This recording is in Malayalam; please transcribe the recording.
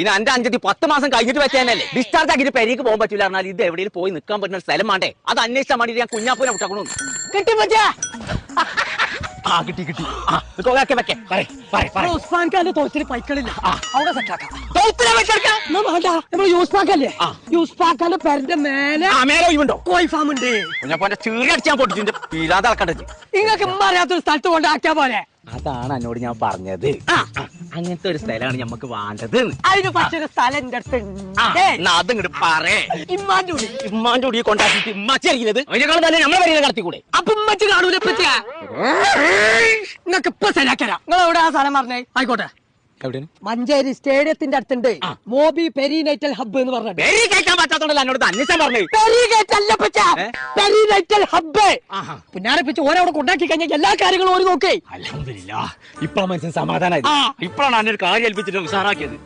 പിന്നെ എന്റെ അഞ്ചത്തി 10 മാസം കഴിഞ്ഞിട്ട് വെച്ചതന്നെയല്ലേ. ഡിസ്ചാർജ് ആക്കിയിട്ട് പെരേക്ക് പോകാൻ പറ്റില്ല പറഞ്ഞാൽ ഇത് എവിടെയും പോയി നിൽക്കാൻ പറ്റുന്ന സ്ഥലം വേണ്ടേ? അത് അന്വേഷിച്ചാൽ വേണ്ടി ഞാൻ കുഞ്ഞാപ്പൂനെ വിട്ടു കിട്ടി പറ്റാ. ആ കിട്ടി കിട്ടി. ഉസ്മാൻഖാന്റെ തോറ്റിന് പൈക്കളില്ല, അവിടെ സെറ്റാക്കാം. യൂസ്ഫാക്കല്ലേ, യൂസ്ഫാക്കാന്റെ പെരന്റെ മേലെ കോഴി ഫാം ഉണ്ട്. കുഞ്ഞാപ്പൂന്റെ ചീറി അടിച്ചാൻ പൊട്ടിച്ചിട്ട് ഇല്ലാതെ അളക്കണ്ടത്. നിങ്ങൾക്ക് അറിയാത്തൊരു സ്ഥലത്ത് കൊണ്ടാക്കിയാ പോലെ. അതാണ് എന്നോട് ഞാൻ പറഞ്ഞത്. അങ്ങനത്തെ ഒരു സ്ഥലമാണ് ഞമ്മക്ക് വേണ്ടത്. അതിന് പറ്റൊരു സ്ഥലം എന്റെ അടുത്ത് അതിങ്ങോട്ട് പറയേ. ഇമ്മാന്റെ കൂടി കൊണ്ടാക്കിട്ട് ഇമ്മച്ചി അറിയുന്നത് അതിനേക്കാളും തന്നെ നമ്മളെ വരിക നടത്തിക്കൂടെ? അപ്പൊ ഉമ്മച്ച് കാണൂല പറ്റിയ നിങ്ങൾക്ക് ഇപ്പൊ ശരിയാക്കരാ. നിങ്ങൾ എവിടെ ആ സ്ഥലം പറഞ്ഞേ? ആയിക്കോട്ടെ, മഞ്ചേരി സ്റ്റേഡിയത്തിന്റെ അടുത്തുണ്ട് മോബി പെരിനൈറ്റൽ ഹബ്ബ് എന്ന് പറഞ്ഞത്. കേൾക്കാൻ പറ്റാത്തോണ്ടല്ലോ എന്നോട് അന്വേഷണം പറഞ്ഞു. പെരിനൈറ്റൽ ഹബ്ബ് പുന്നാരപ്പിച്ച് ഓരവിടെ കൊണ്ടാക്കി കഴിഞ്ഞാൽ എല്ലാ കാര്യങ്ങളും ഓര് നോക്കേ. അൽഹംദുലില്ലാ, ഇപ്പഴാണ് മനസ്സിന് സമാധാനമായി. ഇപ്പഴാണ് അന്നൊരു കാര്യം ഏൽപ്പിച്ചിട്ട് ഉഷാറാക്കിയത്.